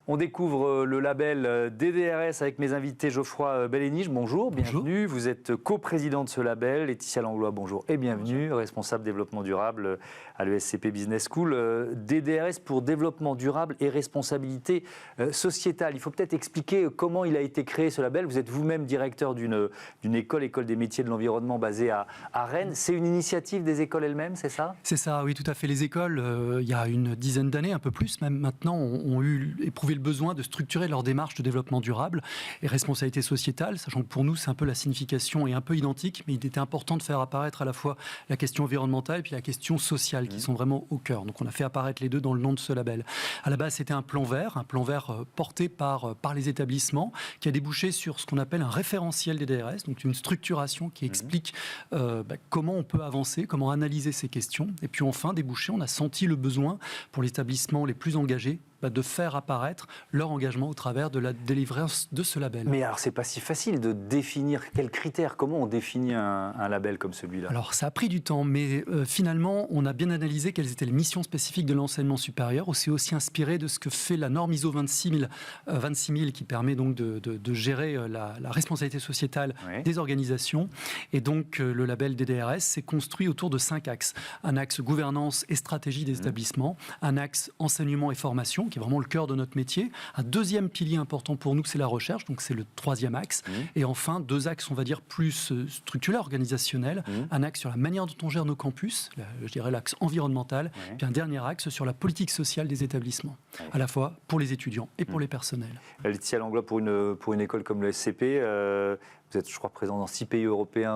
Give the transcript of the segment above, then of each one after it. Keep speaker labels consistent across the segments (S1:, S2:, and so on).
S1: On découvre le label DDRS avec mes invités Geoffroy Belléniche. Bonjour, bienvenue. Bonjour. Vous êtes coprésident de ce label. Laetitia Langlois, bonjour et bienvenue. Bonjour. Responsable développement durable à l'ESCP Business School. DDRS pour développement durable et responsabilité sociétale. Il faut peut-être expliquer comment il a été créé ce label. Vous êtes vous-même directeur d'une école des métiers de l'environnement basée à Rennes. C'est une initiative des écoles elles-mêmes, c'est ça ?
S2: C'est ça, oui, tout à fait. Les écoles, il y a une dizaine d'années, un peu plus même maintenant, ont éprouvé le besoin de structurer leur démarche de développement durable et responsabilité sociétale, sachant que pour nous, c'est un peu la signification est un peu identique, mais il était important de faire apparaître à la fois la question environnementale et puis la question sociale, qui sont vraiment au cœur. Donc on a fait apparaître les deux dans le nom de ce label. À la base, c'était un plan vert porté par les établissements, qui a débouché sur ce qu'on appelle un référentiel des DRS, donc une structuration qui explique comment on peut avancer, comment analyser ces questions. Et puis enfin, débouché, on a senti le besoin pour les établissements les plus engagés de faire apparaître leur engagement au travers de la délivrance de ce label.
S1: Mais alors, c'est pas si facile de définir quels critères, comment on définit un label comme celui-là ?
S2: Alors, ça a pris du temps, mais finalement, on a bien analysé quelles étaient les missions spécifiques de l'enseignement supérieur. On s'est aussi inspiré de ce que fait la norme ISO 26000 qui permet donc de gérer la responsabilité sociétale des organisations. Et donc, le label DDRS s'est construit autour de 5 axes. Un axe gouvernance et stratégie des établissements, un axe enseignement et formation, qui est vraiment le cœur de notre métier. Un deuxième pilier important pour nous, c'est la recherche, donc c'est le troisième axe. Et enfin, 2 axes, on va dire, plus structurels, organisationnels. Un axe sur la manière dont on gère nos campus, je dirais l'axe environnemental, puis un dernier axe sur la politique sociale des établissements, à la fois pour les étudiants et pour les personnels.
S1: Laetitia Langlois, pour une école comme le SCP, vous êtes, je crois, présent dans 6 pays européens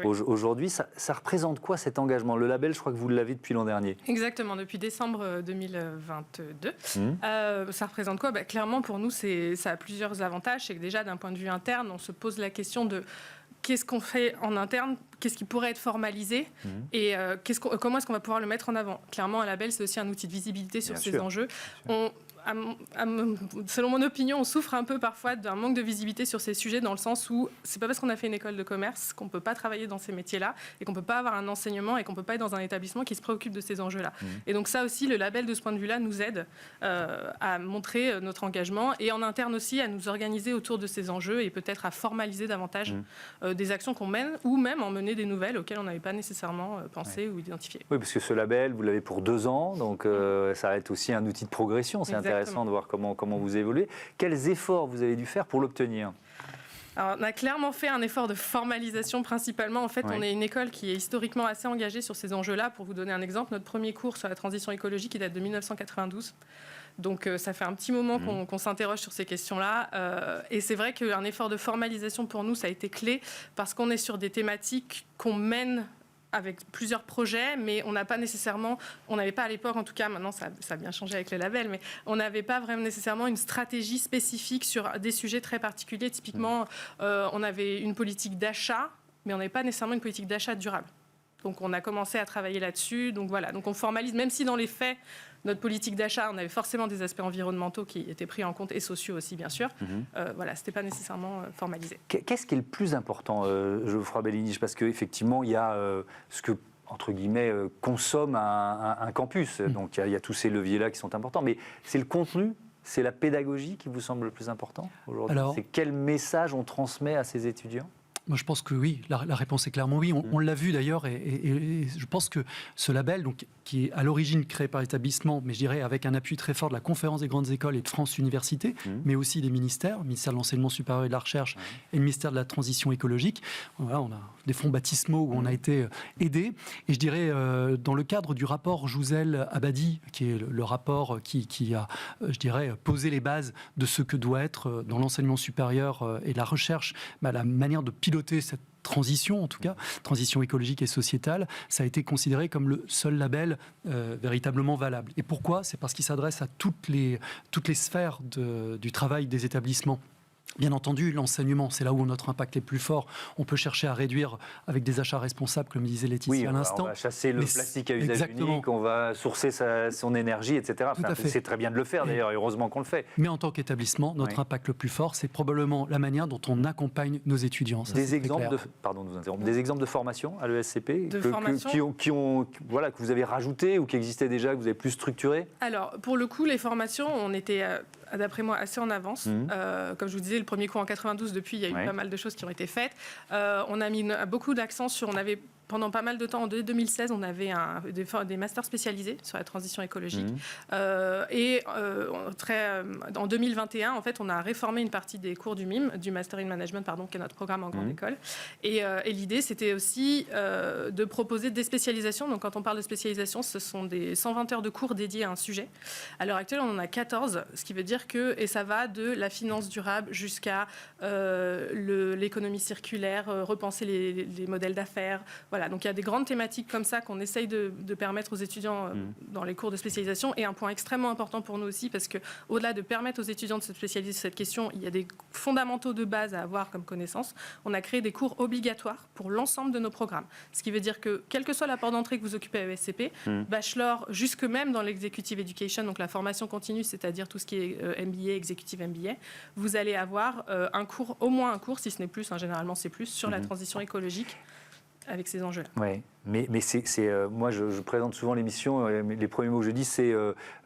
S1: aujourd'hui. Ça représente quoi cet engagement ? Le label, je crois que vous l'avez depuis l'an dernier.
S3: Exactement, depuis décembre 2022. Ça représente quoi ? Clairement, pour nous, ça a plusieurs avantages. C'est que déjà, d'un point de vue interne, on se pose la question de qu'est-ce qu'on fait en interne, qu'est-ce qui pourrait être formalisé et comment est-ce qu'on va pouvoir le mettre en avant. Clairement, un label, c'est aussi un outil de visibilité sur ces enjeux. Selon mon opinion, on souffre un peu parfois d'un manque de visibilité sur ces sujets, dans le sens où c'est pas parce qu'on a fait une école de commerce qu'on peut pas travailler dans ces métiers-là et qu'on peut pas avoir un enseignement et qu'on peut pas être dans un établissement qui se préoccupe de ces enjeux-là. Et donc ça aussi, le label de ce point de vue-là nous aide à montrer notre engagement et en interne aussi à nous organiser autour de ces enjeux et peut-être à formaliser davantage des actions qu'on mène ou même en mener des nouvelles auxquelles on n'avait pas nécessairement pensé ou identifié.
S1: Oui, parce que ce label, vous l'avez pour 2 ans, donc ça va être aussi un outil de progression. C'est intéressant de voir comment vous évoluez. Quels efforts vous avez dû faire pour l'obtenir ?
S3: Alors, on a clairement fait un effort de formalisation principalement. En fait, on est une école qui est historiquement assez engagée sur ces enjeux-là. Pour vous donner un exemple, notre premier cours sur la transition écologique, il date de 1992. Donc, ça fait un petit moment qu'on s'interroge sur ces questions-là. Et c'est vrai qu'un effort de formalisation pour nous, ça a été clé parce qu'on est sur des thématiques qu'on mène avec plusieurs projets, mais on n'a pas nécessairement, on n'avait pas à l'époque, en tout cas, maintenant ça a bien changé avec le label, mais on n'avait pas vraiment nécessairement une stratégie spécifique sur des sujets très particuliers. Typiquement, on avait une politique d'achat, mais on n'avait pas nécessairement une politique d'achat durable. Donc on a commencé à travailler là-dessus. Donc voilà, donc on formalise, même si dans les faits, notre politique d'achat, on avait forcément des aspects environnementaux qui étaient pris en compte et sociaux aussi, bien sûr. Voilà, c'était pas nécessairement formalisé.
S1: Qu'est-ce qui est le plus important, Geoffroy Belléniche ? Parce qu'effectivement, il y a ce que, entre guillemets, consomme un campus. Donc il y a tous ces leviers-là qui sont importants. Mais c'est le contenu ? C'est la pédagogie qui vous semble le plus important aujourd'hui ? C'est quel message on transmet à ces étudiants ?
S2: Moi, je pense que oui, la réponse est clairement oui. On l'a vu d'ailleurs, et je pense que ce label, donc, qui est à l'origine créé par l'établissement, mais je dirais avec un appui très fort de la Conférence des grandes écoles et de France Universités, mais aussi des ministères, le ministère de l'Enseignement supérieur et de la Recherche et le ministère de la Transition écologique. Voilà, on a des fonds baptismaux où on a été aidés. Et je dirais, dans le cadre du rapport Jouzel-Abadi, qui est le rapport qui a, je dirais, posé les bases de ce que doit être dans l'enseignement supérieur et la recherche, la manière de piloter cette transition, en tout cas, transition écologique et sociétale, ça a été considéré comme le seul label véritablement valable. Et pourquoi ? C'est parce qu'il s'adresse à toutes les sphères du travail des établissements. Bien entendu, l'enseignement, c'est là où notre impact est plus fort. On peut chercher à réduire avec des achats responsables, comme disait Laetitia à l'instant.
S1: On va chasser le plastique à usage unique, on va sourcer son énergie, etc. C'est très bien de le faire, d'ailleurs, et heureusement qu'on le fait.
S2: Mais en tant qu'établissement, notre impact le plus fort, c'est probablement la manière dont on accompagne nos étudiants.
S1: Des exemples de formation à l'ESCP que vous avez rajouté ou qui existaient déjà, que vous avez plus structuré ?
S3: Alors, pour le coup, les formations, on était d'après moi, assez en avance. Comme je vous disais, le premier cours en 92, depuis, il y a eu pas mal de choses qui ont été faites. On a mis beaucoup d'accent sur... Pendant pas mal de temps, en 2016, on avait des masters spécialisés sur la transition écologique. En 2021, en fait, on a réformé une partie des cours du MIM, du Master in Management, qui est notre programme en grande école. Et l'idée, c'était aussi de proposer des spécialisations. Donc, quand on parle de spécialisation, ce sont des 120 heures de cours dédiés à un sujet. À l'heure actuelle, on en a 14, ce qui veut dire que, et ça va de la finance durable jusqu'à l'économie circulaire, repenser les modèles d'affaires. Voilà, donc il y a des grandes thématiques comme ça qu'on essaye de permettre aux étudiants dans les cours de spécialisation. Et un point extrêmement important pour nous aussi, parce qu'au-delà de permettre aux étudiants de se spécialiser sur cette question, il y a des fondamentaux de base à avoir comme connaissance. On a créé des cours obligatoires pour l'ensemble de nos programmes. Ce qui veut dire que, quel que soit l'apport d'entrée que vous occupez à ESCP, bachelor, jusque même dans l'executive education, donc la formation continue, c'est-à-dire tout ce qui est MBA, executive MBA, vous allez avoir au moins un cours, si ce n'est plus, généralement c'est plus, sur la transition écologique, avec ces enjeux-là.
S1: Oui, mais moi je présente souvent l'émission, les premiers mots que je dis, c'est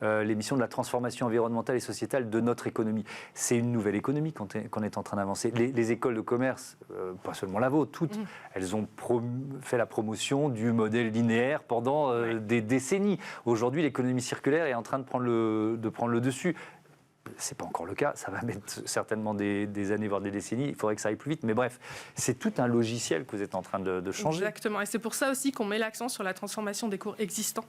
S1: l'émission de la transformation environnementale et sociétale de notre économie. C'est une nouvelle économie qu'on est en train d'avancer. Les écoles de commerce, pas seulement la vôtre, toutes, elles ont fait la promotion du modèle linéaire pendant des décennies. Aujourd'hui, l'économie circulaire est en train de prendre le dessus. Ce n'est pas encore le cas, ça va mettre certainement des années, voire des décennies, il faudrait que ça aille plus vite, mais bref, c'est tout un logiciel que vous êtes en train de changer.
S3: Exactement, et c'est pour ça aussi qu'on met l'accent sur la transformation des cours existants,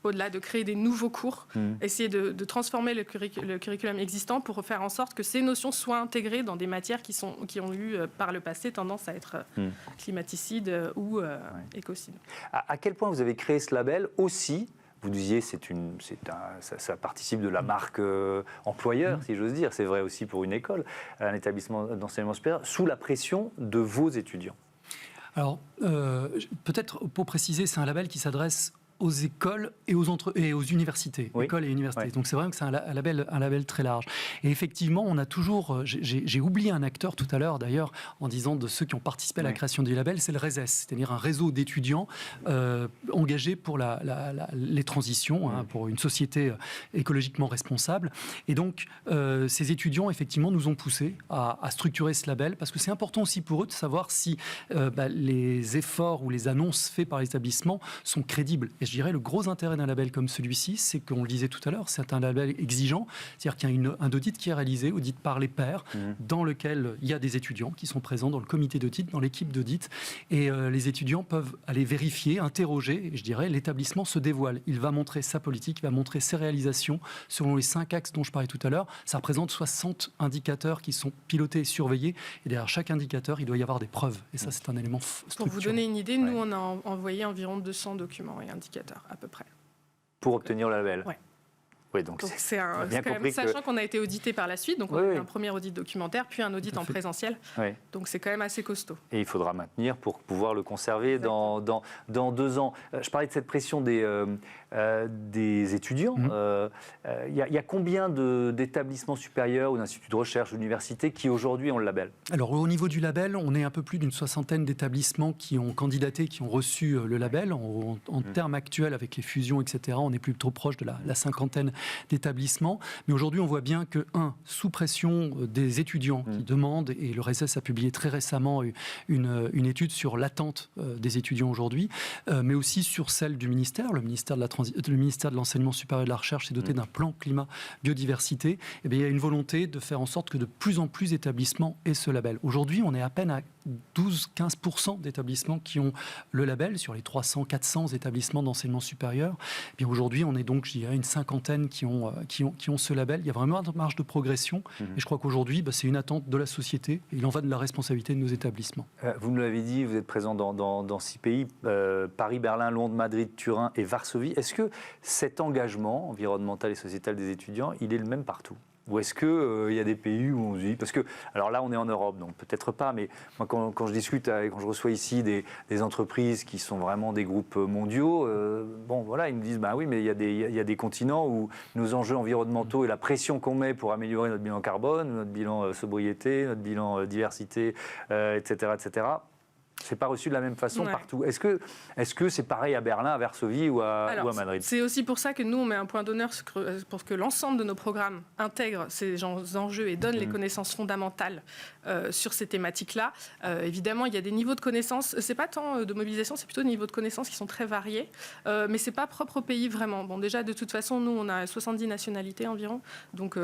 S3: au-delà de créer des nouveaux cours, essayer de transformer le curriculum existant pour faire en sorte que ces notions soient intégrées dans des matières qui ont eu par le passé tendance à être climaticides ou écocides.
S1: À quel point vous avez créé ce label aussi? Vous disiez ça participe de la marque employeur, si j'ose dire. C'est vrai aussi pour une école, un établissement d'enseignement supérieur, sous la pression de vos étudiants.
S2: Alors, peut-être pour préciser, c'est un label qui s'adresse aux écoles et aux universités, écoles et universités. Oui. Donc c'est vrai que c'est un label très large. Et effectivement, on a toujours, j'ai oublié un acteur tout à l'heure d'ailleurs, en disant de ceux qui ont participé à la création du label, c'est le RESES, c'est-à-dire un réseau d'étudiants engagés pour les transitions, pour une société écologiquement responsable. Et donc, ces étudiants, effectivement, nous ont poussés à structurer ce label, parce que c'est important aussi pour eux de savoir si les efforts ou les annonces faites par l'établissement sont crédibles. Et je dirais le gros intérêt d'un label comme celui-ci, c'est qu'on le disait tout à l'heure, c'est un label exigeant, c'est-à-dire qu'il y a un audit qui est réalisé, audit par les pairs, dans lequel il y a des étudiants qui sont présents dans le comité d'audit, dans l'équipe d'audit, et les étudiants peuvent aller vérifier, interroger, et je dirais l'établissement se dévoile. Il va montrer sa politique, il va montrer ses réalisations selon les 5 axes dont je parlais tout à l'heure. Ça représente 60 indicateurs qui sont pilotés et surveillés, et derrière chaque indicateur, il doit y avoir des preuves, et ça c'est un élément structurant.
S3: Pour vous donner une idée, nous on a envoyé environ 200 documents et indicateurs à peu près.
S1: Pour obtenir le label.
S3: Oui, donc c'est quand même, sachant qu'on a été audité par la suite, donc on a eu un premier audit documentaire, puis un audit en présentiel. Donc c'est quand même assez costaud. Et
S1: il faudra maintenir pour pouvoir le conserver dans 2 ans. Je parlais de cette pression des étudiants. Il y a combien d'établissements supérieurs ou d'instituts de recherche, d'universités qui aujourd'hui ont le label? Alors
S2: au niveau du label, on est un peu plus d'une 60aine d'établissements qui ont candidaté, qui ont reçu le label. En termes actuels, avec les fusions, etc., on est plutôt proche de la 50aine d'établissements. Mais aujourd'hui, on voit bien que, sous pression des étudiants qui demandent, et le RESES a publié très récemment une étude sur l'attente des étudiants aujourd'hui, mais aussi sur celle du ministère. Le ministère de l'Enseignement supérieur et de la Recherche s'est doté d'un plan climat-biodiversité. Et bien, il y a une volonté de faire en sorte que de plus en plus d'établissements aient ce label. Aujourd'hui, on est à peine à 12-15% d'établissements qui ont le label sur les 300-400 établissements d'enseignement supérieur. Et bien aujourd'hui, on est donc, je dirais, une 50aine qui ont ce label. Il y a vraiment une marge de progression. Et je crois qu'aujourd'hui, c'est une attente de la société. Et il en va de la responsabilité de nos établissements.
S1: Vous nous l'avez dit, vous êtes présent dans 6 pays, Paris, Berlin, Londres, Madrid, Turin et Varsovie. Est-ce que cet engagement environnemental et sociétal des étudiants, il est le même partout ? Ou est-ce qu'il y a des pays où on se dit... Parce que, alors là, on est en Europe, donc peut-être pas, mais moi, quand je discute, quand je reçois ici des entreprises qui sont vraiment des groupes mondiaux, ils me disent, oui, mais il y a des continents où nos enjeux environnementaux et la pression qu'on met pour améliorer notre bilan carbone, notre bilan sobriété, notre bilan diversité, etc., C'est pas reçu de la même façon
S3: Ouais.
S1: partout. Est-ce que c'est pareil à Berlin, à Varsovie ou à Madrid?
S3: C'est aussi pour ça que nous, on met un point d'honneur pour que l'ensemble de nos programmes intègrent ces enjeux et donnent les connaissances fondamentales sur ces thématiques-là. Évidemment, il y a des niveaux de connaissances. C'est pas tant de mobilisation, c'est plutôt des niveaux de connaissances qui sont très variés. Mais c'est pas propre au pays vraiment. Bon, déjà, de toute façon, nous, on a 70 nationalités environ. Donc,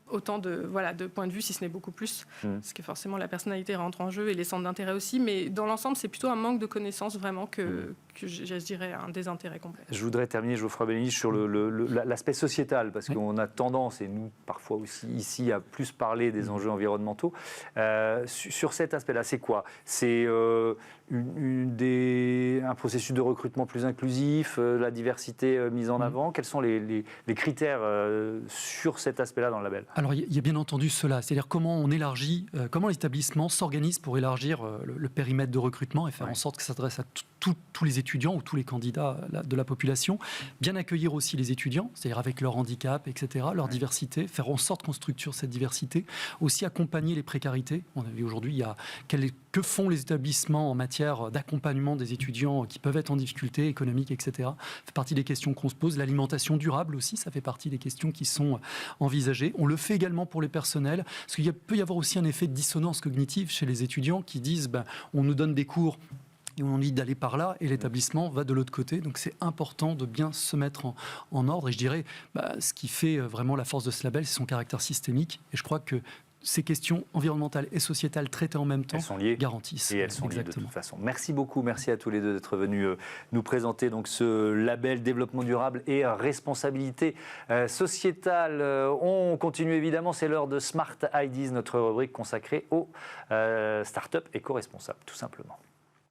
S3: autant de points de vue, si ce n'est beaucoup plus, parce que forcément la personnalité rentre en jeu et les centres d'intérêt aussi, mais dans l'ensemble, c'est plutôt un manque de connaissances vraiment que je dirais un désintérêt complet.
S1: Je voudrais terminer, Geoffroy Belléniche, sur l'aspect sociétal, parce qu'on a tendance, et nous parfois aussi ici, à plus parler des enjeux environnementaux. Sur cet aspect-là, c'est quoi? C'est un processus de recrutement plus inclusif, la diversité mise en avant. Quels sont les critères sur cet aspect-là dans le label?
S2: Alors, il y a bien entendu cela, c'est-à-dire comment on élargit, comment l'établissement s'organise pour élargir le périmètre de recrutement et faire en sorte que ça s'adresse à tous les étudiants ou tous les candidats de la population. Bien accueillir aussi les étudiants, c'est-à-dire avec leur handicap, etc., leur diversité, faire en sorte qu'on structure cette diversité. Aussi accompagner les précarités. On a vu aujourd'hui, que font les établissements en matière d'accompagnement des étudiants qui peuvent être en difficulté économique, etc. Ça fait partie des questions qu'on se pose. L'alimentation durable aussi, ça fait partie des questions qui sont envisagées. On le fait également pour les personnels, parce qu'il peut y avoir aussi un effet de dissonance cognitive chez les étudiants qui disent on nous donne des cours et on dit d'aller par là, et l'établissement va de l'autre côté. Donc c'est important de bien se mettre en ordre. Et je dirais, ce qui fait vraiment la force de ce label, c'est son caractère systémique. Et je crois que ces questions environnementales et sociétales traitées en même temps garantissent.
S1: Et elles sont liées de toute façon. Merci beaucoup, merci à tous les deux d'être venus nous présenter donc ce label développement durable et responsabilité sociétale. On continue évidemment, c'est l'heure de Smart Ideas, notre rubrique consacrée aux startups éco-responsables, tout simplement.